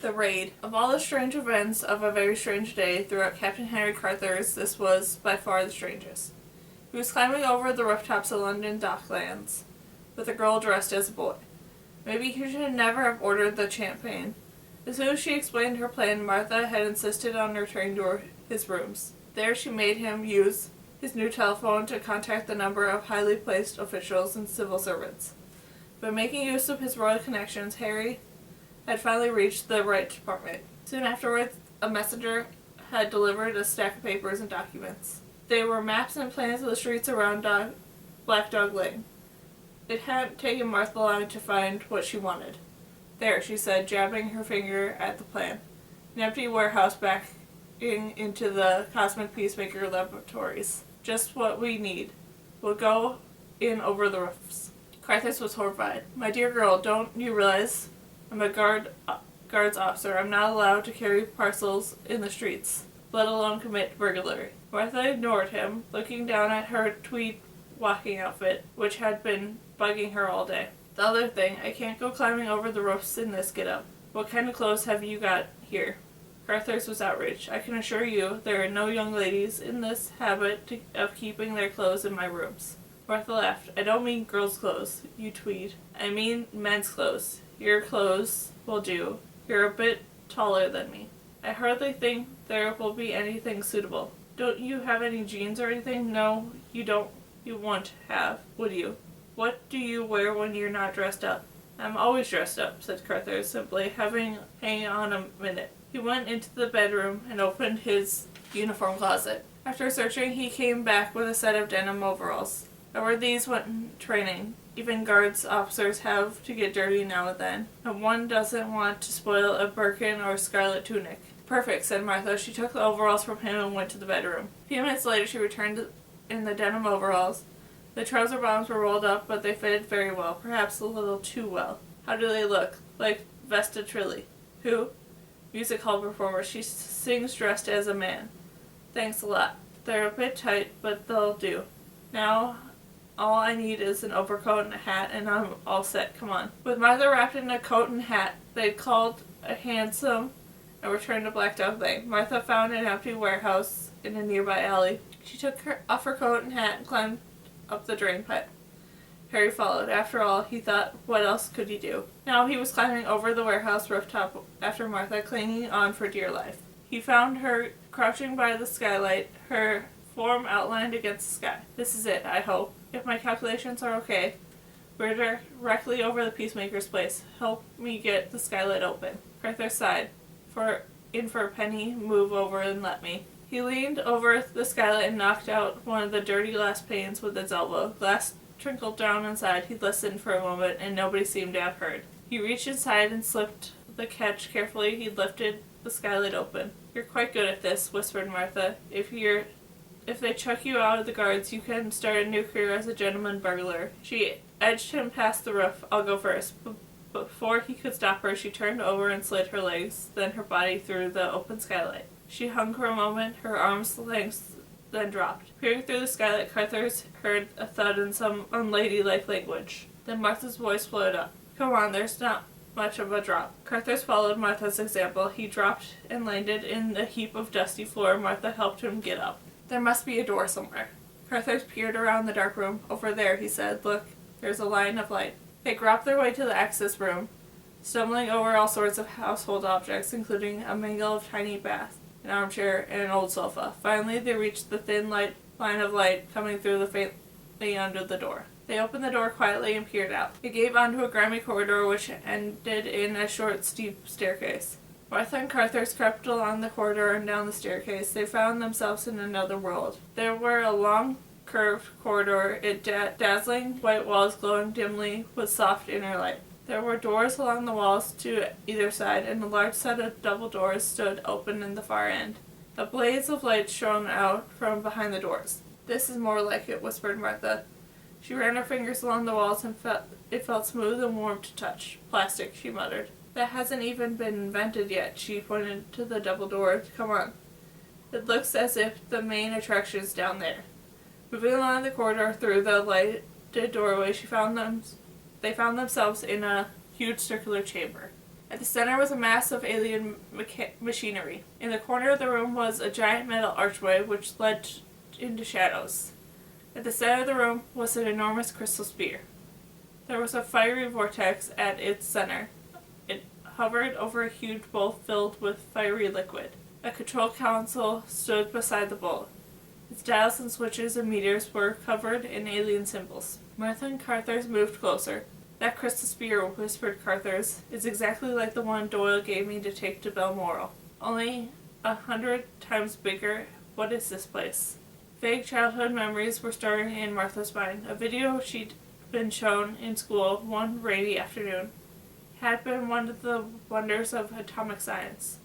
The raid. Of all the strange events of a very strange day throughout Captain Henry Carter's, this was by far the strangest. He was climbing over the rooftops of London Docklands with a girl dressed as a boy. Maybe he should never have ordered the champagne. As soon as she explained her plan, Martha had insisted on returning to his rooms. There she made him use his new telephone to contact the number of highly placed officials and civil servants. By making use of his royal connections, Harry had finally reached the right department. Soon afterwards, a messenger had delivered a stack of papers and documents. They were maps and plans of the streets around Black Dog Lane. It hadn't taken Martha long to find what she wanted. There, she said, jabbing her finger at the plan. An empty warehouse backing into the Cosmic Peacemaker laboratories. Just what we need. We'll go in over the roofs. Carthus was horrified. My dear girl, don't you realize I'm a guards officer. I'm not allowed to carry parcels in the streets, let alone commit burglary. Martha ignored him, looking down at her tweed walking outfit, which had been bugging her all day. The other thing, I can't go climbing over the roofs in this get-up. What kind of clothes have you got here? Carthus was outraged. I can assure you there are no young ladies in this habit of keeping their clothes in my rooms. Martha laughed. I don't mean girls' clothes, you tweed. I mean men's clothes. Your clothes will do. You're a bit taller than me. I hardly think there will be anything suitable. Don't you have any jeans or anything? No, you don't. You won't have, would you? What do you wear when you're not dressed up? I'm always dressed up, said Carter simply, hang on a minute. He went into the bedroom and opened his uniform closet. After searching, he came back with a set of denim overalls. I wear these when training. Even guards officers have to get dirty now and then, and one doesn't want to spoil a Birkin or scarlet tunic. Perfect, said Martha. She took the overalls from him and went to the bedroom. A few minutes later, she returned in the denim overalls. The trouser bottoms were rolled up, but they fitted very well, perhaps a little too well. How do they look? Like Vesta Trilly. Who? Music hall performer. She sings dressed as a man. Thanks a lot. They're a bit tight, but they'll do. Now, all I need is an overcoat and a hat, and I'm all set. Come on. With Martha wrapped in a coat and hat, they called a hansom and returned to Black Dog Lane. Martha found an empty warehouse in a nearby alley. She took off her coat and hat and climbed up the drain pipe. Harry followed. After all, he thought, what else could he do? Now he was climbing over the warehouse rooftop after Martha, clinging on for dear life. He found her crouching by the skylight, her form outlined against the sky. This is it, I hope. If my calculations are okay, we're directly over the Peacemaker's place. Help me get the skylight open. Arthur sighed. In for a penny, move over and let me. He leaned over the skylight and knocked out one of the dirty glass panes with his elbow. Glass trickled down inside. He listened for a moment, and nobody seemed to have heard. He reached inside and slipped the catch carefully. He lifted the skylight open. You're quite good at this, whispered Martha. If they chuck you out of the guards, you can start a new career as a gentleman burglar. She edged him past the roof. I'll go first. Before he could stop her, she turned over and slid her legs, then her body through the open skylight. She hung for a moment, her arms length, then dropped. Peering through the skylight, Carthers heard a thud in some unladylike language. Then Martha's voice floated up. Come on, there's not much of a drop. Carthers followed Martha's example. He dropped and landed in a heap of dusty floor. Martha helped him get up. There must be a door somewhere. Carthers peered around the dark room. Over there, he said. Look, there's a line of light. They groped their way to the access room, stumbling over all sorts of household objects, including a mangle of tiny bath, an armchair, and an old sofa. Finally, they reached the thin line of light coming through the faintly under the door. They opened the door quietly and peered out. It gave onto a grimy corridor which ended in a short, steep staircase. Martha and Carthers crept along the corridor and down the staircase. They found themselves in another world. There were a long, curved corridor, its dazzling white walls glowing dimly with soft inner light. There were doors along the walls to either side, and a large set of double doors stood open in the far end. A blaze of light shone out from behind the doors. This is more like it, whispered Martha. She ran her fingers along the walls and it felt smooth and warm to touch. Plastic, she muttered. That hasn't even been invented yet. She pointed to the double door. Come on. It looks as if the main attraction is down there. Moving along the corridor through the lighted doorway, they found themselves in a huge circular chamber. At the center was a mass of alien machinery. In the corner of the room was a giant metal archway which led into shadows. At the center of the room was an enormous crystal sphere. There was a fiery vortex at its center. It hovered over a huge bowl filled with fiery liquid. A control console stood beside the bowl. Its dials and switches and meters were covered in alien symbols. Martha and Carthers moved closer. "That crystal sphere," whispered Carthers, "is exactly like the one Doyle gave me to take to Balmoral. Only 100 times bigger. What is this place?" Vague childhood memories were stirring in Martha's mind. A video she'd been shown in school one rainy afternoon had been one of the wonders of atomic science.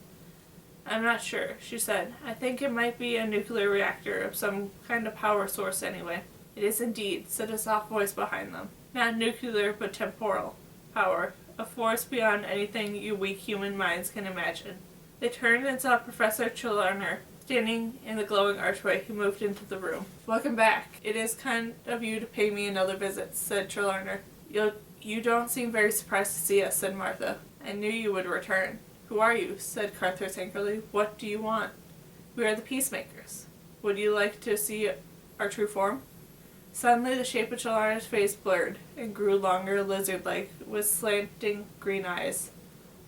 "I'm not sure," she said. "I think it might be a nuclear reactor of some kind of power source anyway." "It is indeed," said a soft voice behind them. "Not nuclear, but temporal power. A force beyond anything you weak human minds can imagine." They turned and saw Professor Challoner standing in the glowing archway. He moved into the room. "Welcome back. It is kind of you to pay me another visit," said Challoner. You don't seem very surprised to see us," said Martha. "I knew you would return." "Who are you?" said Carthers angrily. "What do you want?" "We are the Peacemakers. Would you like to see our true form?" Suddenly the shape of Challoner's face blurred and grew longer, lizard-like, with slanting green eyes,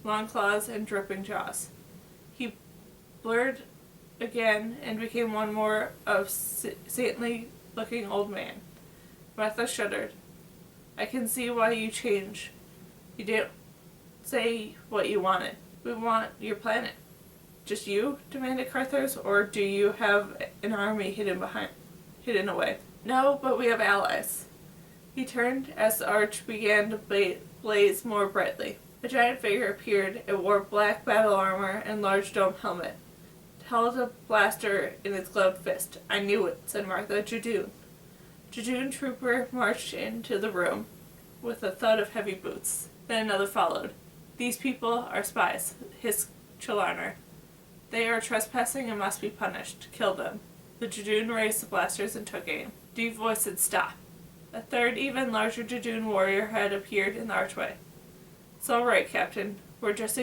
long claws, and dripping jaws. He blurred again and became one more of saintly-looking old man. Martha shuddered. "I can see why you changed. You didn't say what you wanted." "We want your planet." "Just you?" demanded Carthers. "Or do you have an army hidden away?" "No, but we have allies." He turned as the arch began to blaze more brightly. A giant figure appeared. It wore black battle armor and large dome helmet. It held a blaster in its gloved fist. "I knew it," said Martha. "Judoon." Judoon trooper marched into the room with a thud of heavy boots. Then another followed. "These people are spies," hissed Challoner. "They are trespassing and must be punished. Kill them." The Judoon raised the blasters and took aim. Deep voice said, "Stop." A third, even larger Judoon warrior had appeared in the archway. "It's all right, Captain. We're just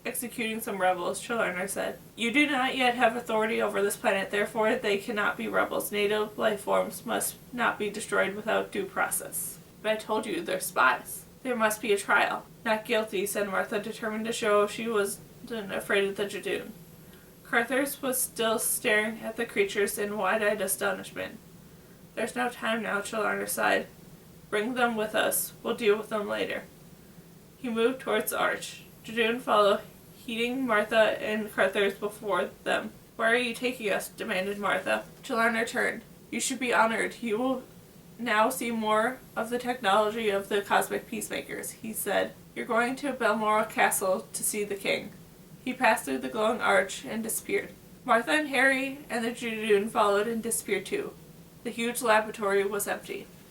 executing some rebels," Challoner said. "You do not yet have authority over this planet, therefore they cannot be rebels. Native life forms must not be destroyed without due process." "But I told you, they're spies." "There must be a trial." "Not guilty," said Martha, determined to show she wasn't afraid of the Judoon. Carthers was still staring at the creatures in wide-eyed astonishment. "There's no time now," Challoner sighed. "Bring them with us. We'll deal with them later." He moved towards the arch. Judoon followed, heading Martha and Carthers before them. "Where are you taking us?" demanded Martha. Challoner turned. "You should be honored. You will now see more of the technology of the cosmic peacemakers," he said. "You're going to Balmoral Castle to see the king." He passed through the glowing arch and disappeared. Martha and Harry and the Judoon followed and disappeared too. The huge laboratory was empty.